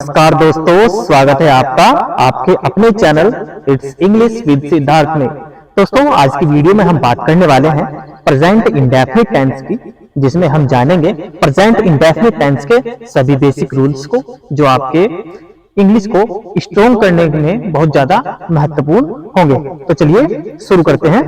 नमस्कार दोस्तों, स्वागत है आपका आपके अपने channel it's English with Siddharth में। दोस्तों, आज की वीडियो में हम बात करने वाले हैं प्रेजेंट इंडेफिनिट टेंस की, जिसमें हम जानेंगे प्रेजेंट इंडेफिनिट टेंस के सभी बेसिक रूल्स को, जो आपके इंग्लिश को स्ट्रॉन्ग करने में बहुत ज्यादा महत्वपूर्ण होंगे। तो चलिए शुरू करते हैं।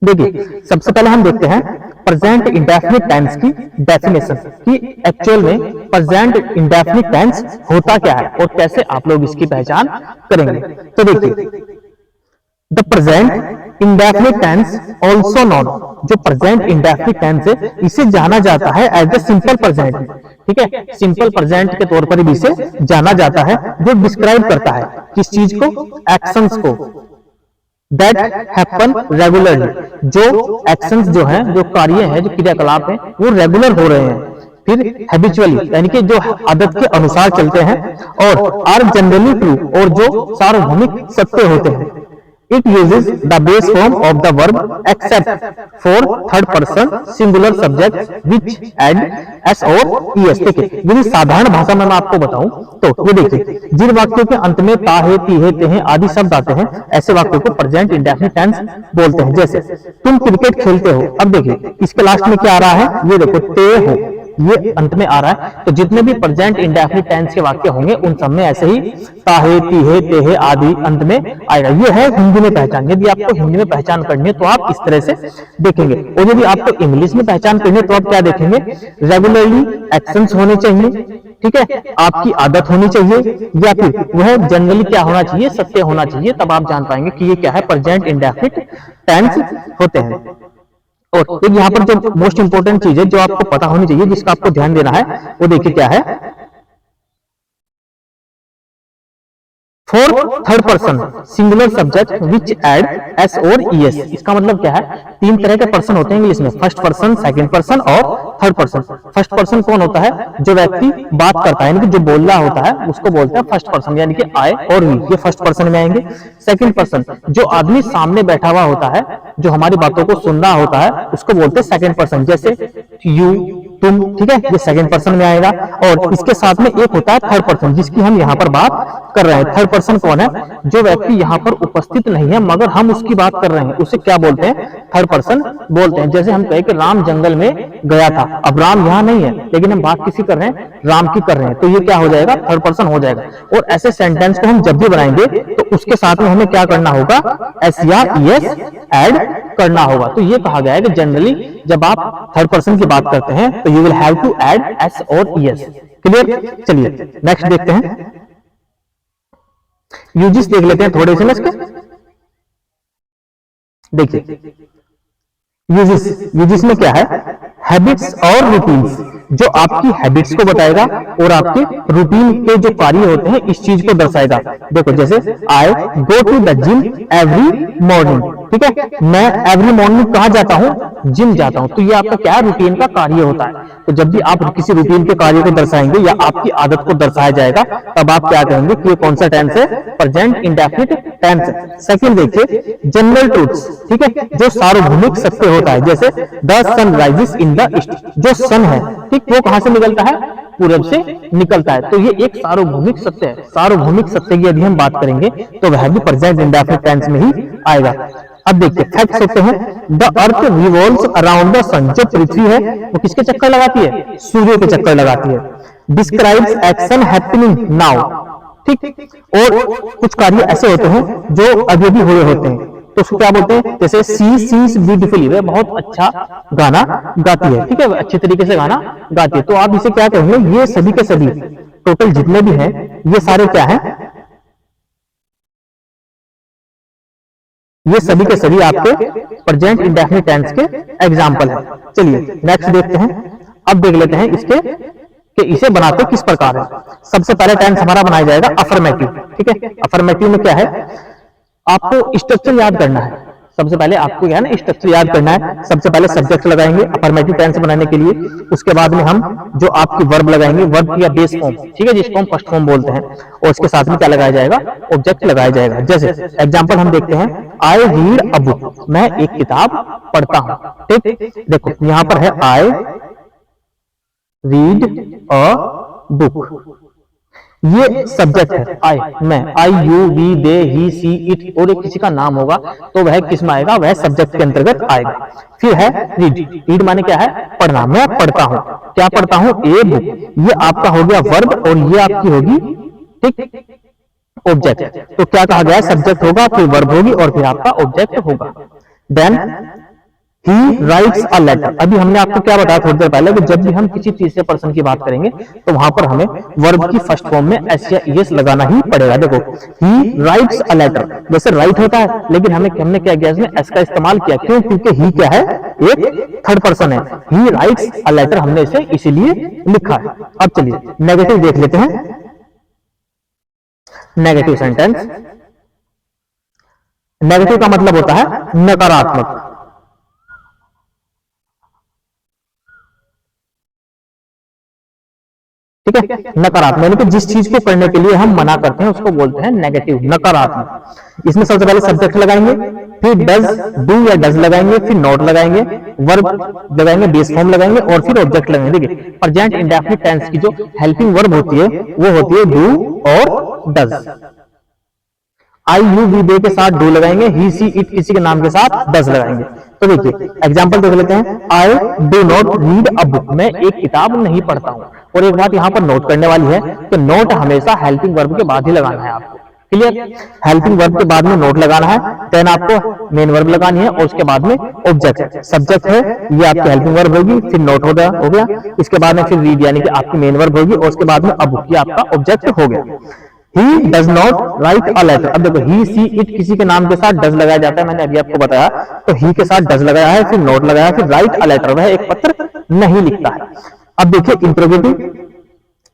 देखिए, सबसे पहले हम देखते हैं प्रेजेंट इंडेफिनिट टेंस की डेफिनेशन कि एक्चुअल में प्रेजेंट इंडेफिनिट टेंस होता क्या है और कैसे आप लोग इसकी पहचान करेंगे। तो देखिए, the present indefinite tense also known, जो प्रेजेंट इंडेफिनिट टेंस है इसे जाना जाता है एज द सिंपल प्रेजेंट। ठीक है, सिंपल प्रेजेंट के तौर पर भी इसे जाना जाता है, जो डिस्क्राइब करता है किस चीज को, एक्शंस को, दैट हैपन रेगुलरली, जो एक्शंस जो हैं, जो कार्य हैं, जो क्रियाकलाप हैं, वो रेगुलर हो रहे हैं। फिर हैबिचुअली, यानी कि जो आदत के अनुसार चलते हैं, और आर जनरली ट्रू, और जो सार्वभौमिक सत्य होते हैं। It uses the base form of the verb except for third person singular subject which add s और es। देखिए, यदि साधारण भाषा में मैं आपको बताऊं तो ये देखिए, जिन वाक्यों के अंत में ता है, ती है, ते हैं आदि शब्द आते हैं, ऐसे वाक्यों को प्रेजेंट इंडेफिनिट टेंस बोलते हैं। जैसे तुम क्रिकेट खेलते हो, अब देखिए इसके लास्ट में क्या आ रहा है, ये देखो ते हो, ये अंत में आ रहा है। तो जितने भी प्रेजेंट इंडेफिनिट टेंस के वाक्य होंगे उन सब में ऐसे ही ताहे, तीहे, तेहे आदि अंत में आएगा। ये है हिंदी में पहचान। यदि आपको हिंदी में पहचान करनी है तो आप इस तरह से देखेंगे, और यदि आपको इंग्लिश में पहचान करनी है तो आप क्या देखेंगे, रेगुलरली एक्शंस होने चाहिए, ठीक है, आपकी आदत होनी चाहिए, या फिर वह जनरली क्या होना चाहिए, सत्य होना चाहिए। तब आप जान पाएंगे कि ये क्या है, प्रेजेंट इंडेफिनिट टेंस होते हैं। और एक यहाँ पर जो मोस्ट इंपोर्टेंट चीज है, जो आपको पता होनी चाहिए, जिसका आपको ध्यान देना है, वो देखिए क्या है, for third person singular subject which add S और ईएस। इसका मतलब क्या है, तीन तरह के पर्सन होते हैं इंग्लिश में, फर्स्ट पर्सन, सेकंड पर्सन और थर्ड पर्सन। फर्स्ट पर्सन कौन होता है, जो व्यक्ति बात करता है, यानी कि जो बोल रहा होता है उसको बोलते हैं फर्स्ट पर्सन, यानी कि आई और वी, ये फर्स्ट पर्सन में आएंगे। सेकंड पर्सन, जो आदमी सामने बैठा हुआ होता है, जो हमारी बातों को सुन रहा होता है, उसको बोलते हैं सेकंड पर्सन, जैसे यू, तुम, ठीक है, ये सेकंड पर्सन में आएगा। और इसके साथ में एक होता है थर्ड पर्सन, जिसकी हम यहाँ पर बात कर रहे हैं। थर्ड पर्सन कौन है, जो व्यक्ति यहाँ पर उपस्थित नहीं है मगर हम उसकी बात कर रहे हैं, उसे क्या बोलते हैं, थर्ड पर्सन बोलते हैं। जैसे हम कहें कि राम जंगल में गया था, अब राम यहाँ नहीं है लेकिन हम बात किसी कर रहे हैं, राम की कर रहे हैं, तो ये क्या हो जाएगा, थर्ड पर्सन हो जाएगा। और ऐसे सेंटेंस को हम जब भी बनाएंगे तो उसके साथ में हमें क्या करना होगा, एस या ईएस ऐड करना होगा। तो ये कहा गया है कि जनरली जब आप थर्ड पर्सन की बात करते हैं तो you will have to add S और ईएस। क्लियर? चलिए नेक्स्ट देखते हैं, यूजेस देख लेते हैं थोड़े से इसके। देखिए, यूजेस में क्या है, हैबिट्स और रूटीन्स, जो आपकी हैबिट्स को बताएगा और आपके रूटीन के जो कार्य होते हैं इस चीज को दर्शाएगा। देखो, जैसे I go to the gym every morning, ठीक है, मैं एवरी मॉर्निंग कहाँ जाता हूँ, जिम जाता हूँ। तो ये आपका क्या है, रूटीन का कार्य होता है। तो जब भी आप किसी रूटीन के कार्य को दर्शाएंगे या आपकी आदत को दर्शाया जाएगा, तब आप क्या कहेंगे कि ये कौन सा टेंस है, प्रेजेंट इंडेफिनिट टेंस है। सेकंड देखिए, जनरल ट्रूथ्स, ठीक है, जो सार्वभौमिक सत्य होता है, जैसे the sun rises in the east, जो सन है, ठीक, वो कहां से निकलता है, पूरब से निकलता है। तो ये एक सार्वभौमिक सत्य है। सार्वभौमिक सत्य की यदि हम बात करेंगे तो वह भी प्रेजेंट इंडेफिनिट टेंस में ही आएगा। अब देखिए, फैक्ट्स होते हैं, the earth revolves around the sun, जो पृथ्वी है वो किसके चक्कर लगाती है, सूर्य के चक्कर लगाती है। डिस्क्राइब्स एक्शन हैपनिंग नाउ, ठीक, और कुछ कार्य ऐसे होते हैं जो अभी भी हुए होते हैं, तो उसको क्या बोलते हैं, जैसे सी सीज ब्यूटीफुली, वह बहुत अच्छा गाना गाती है, ठीक है, अच्छे तरीके से गाना गाती है। तो आप इसे क्या कहेंगे, ये सभी के सभी टोटल जितने भी हैं ये सारे क्या हैं, ये सभी के सभी आपके प्रेजेंट इंडेफिनिट टेंस के एग्जाम्पल हैं। चलिए नेक्स्ट देखते हैं। अब देख लेते हैं इसके कि इसे बनाते किस प्रकार है। सबसे पहले टेंस हमारा बनाया जाएगा अफर्मेटिव, ठीक है। अफर्मेटिव में क्या है, आपको स्ट्रक्चर याद करना है। सबसे पहले आपको क्या है ना, स्ट्रक्चर याद करना है। सबसे पहले सब्जेक्ट लगाएंगे अफर्मेटिव टेंस बनाने के लिए, उसके बाद में हम जो आपकी वर्ब लगाएंगे, वर्ब या बेस फॉर्म, ठीक है, जिसको हम फर्स्ट फॉर्म बोलते हैं, और उसके साथ में क्या लगाया जाएगा, ऑब्जेक्ट लगाया जाएगा। जैसे एग्जांपल हम देखते हैं, आई रीड अ बुक, मैं एक किताब पढ़ता हूं, ठीक। देखो यहां पर है आई रीड अ बुक, ये सब्जेक्ट है आई, मैं, I, you, we, they, he, she, it, और एक किसी का नाम होगा तो वह किस में आएगा, वह सब्जेक्ट के अंतर्गत आएगा। फिर है रीड, रीड माने क्या है, पढ़ना, मैं पढ़ता हूं, क्या पढ़ता हूं, ए बुक, ये आपका हो गया वर्ब और ये आपकी होगी ठीक ऑब्जेक्ट। तो क्या कहा गया, सब्जेक्ट होगा, फिर वर्ब होगी और फिर आपका ऑब्जेक्ट होगा। Then he writes a letter, अभी हमने आपको क्या बताया थोड़ी देर पहले कि जब भी हम किसी तीसरे पर्सन की बात करेंगे तो वहां पर हमें वर्ब की फर्स्ट फॉर्म में एस या ईएस लगाना ही पड़ेगा। देखो ही राइट्स अ लेटर, जैसे राइट होता है लेकिन हमने क्या किया, इसमें एस का इस्तेमाल किया, क्यों, क्योंकि ही क्या है, एक थर्ड पर्सन है, ही राइट्स अ लेटर हमने इसे इसीलिए लिखा है। अब चलिए नेगेटिव देख लेते हैं। नेगेटिव सेंटेंस, नेगेटिव का मतलब होता है नकारात्मक, ठीक है, नकारात्मक यानी कि जिस चीज को करने के लिए हम मना करते हैं उसको बोलते हैं नेगेटिव, नकारात्मक। इसमें सबसे पहले सब्जेक्ट लगाएंगे, फिर डज, डू या डज लगाएंगे, फिर नॉट लगाएंगे, वर्ब लगाएंगे, बेस फॉर्म लगाएंगे और फिर ऑब्जेक्ट लगाएंगे। देखिए प्रेजेंट इंडेफिनिट टेंस की जो हेल्पिंग वर्ब होती है वो होती है डू और डज। आई, यू, वी, दे के साथ डू लगाएंगे, ही, सी, इट किसी के नाम के साथ डज लगाएंगे। तो देखिए एग्जांपल देख लेते हैं। I do not read a book, मैं एक किताब नहीं पढ़ता हूं। और एक बात यहां पर नोट करने वाली है कि नोट हमेशा हेल्पिंग वर्ब के बाद ही लगाना है आपको, क्लियर, हेल्पिंग वर्ब के बाद में नोट लगाना है, देन आपको मेन वर्ब लगानी है और उसके बाद में ऑब्जेक्ट। सब्जेक्ट है ये आपकी हेल्पिंग वर्ब होगी, फिर नोट हो गया, इसके बाद में फिर रीड यानी कि आपकी मेन वर्ब होगी और उसके बाद में अ बुक, ये आपका ऑब्जेक्ट हो गया। He does not write a letter, अब देखो he, she, it किसी के नाम के साथ डज लगाया जाता है, मैंने अभी आपको बताया, तो he के साथ डज लगाया है, फिर नोट लगाया है, फिर राइट अ लेटर, वह एक पत्र नहीं लिखता है। अब देखिए इंट्रोगेटिव,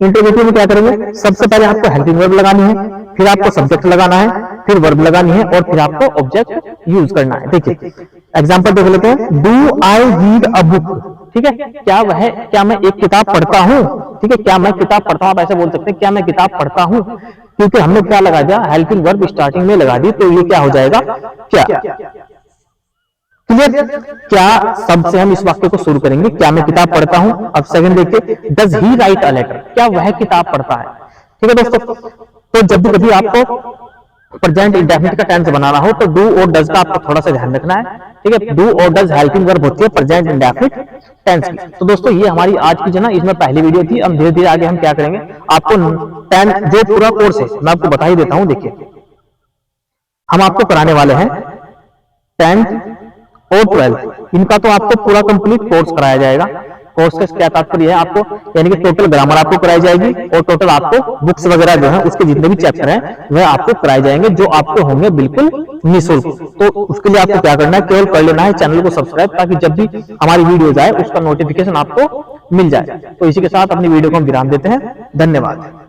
इंट्रोगेटिव में क्या करेंगे, सबसे पहले आपको हेल्पिंग वर्ब लगानी है, फिर आपको सब्जेक्ट लगाना है, फिर वर्ब लगानी है और फिर आपको ऑब्जेक्ट यूज करना है। देखिए एग्जांपल देख लेते हैं। Do I read a book, ठीक है, क्या मैं एक किताब पढ़ता हूं, ठीक है, क्या मैं किताब पढ़ता हूं, आप ऐसे बोल सकते हैं क्या मैं किताब पढ़ता हूं, क्योंकि हमने क्या लगा दिया, हेल्पिंग वर्ब स्टार्टिंग में लगा दी, तो ये क्या हो जाएगा, क्या, क्लियर, क्या शब्द से हम इस वाक्य को शुरू करेंगे, क्या मैं किताब पढ़ता हूं। अब सेकंड देखिए, does he write a letter, क्या वह किताब पढ़ता है, ठीक है दोस्तों। तो जब भी कभी आपको प्रेजेंट इंडेफिनिट का टेंस बनाना हो तो डू और डज का आपको थोड़ा सा ध्यान रखना है, ठीक है, डू और डज हेल्पिंग वर्ब होती है प्रेजेंट इंडेफिनिट टेंस की। तो दोस्तों ये हमारी आज की जो ना इसमें पहली वीडियो थी, अब धीरे धीरे आगे हम क्या करेंगे, आपको 10 जो पूरा कोर्स है मैं आपको बता ही देता हूं। देखिए हम आपको कराने वाले हैं 10th और 12th, इनका तो आपको पूरा कंप्लीट कोर्स कराया जाएगा। कोर्स का क्या तात्पर्य है, आपको यानी कि टोटल ग्रामर आपको कराई जाएगी और टोटल आपको बुक्स वगैरह जो है उसके जितने भी चैप्टर हैं वह आपको कराए जाएंगे, जो आपको होंगे बिल्कुल निःशुल्क। तो उसके लिए आपको क्या करना है, केवल कर लेना है चैनल को सब्सक्राइब, ताकि जब भी हमारी वीडियो आए उसका नोटिफिकेशन आपको मिल जाए। तो इसी के साथ अपनी वीडियो को हम विराम देते हैं, धन्यवाद।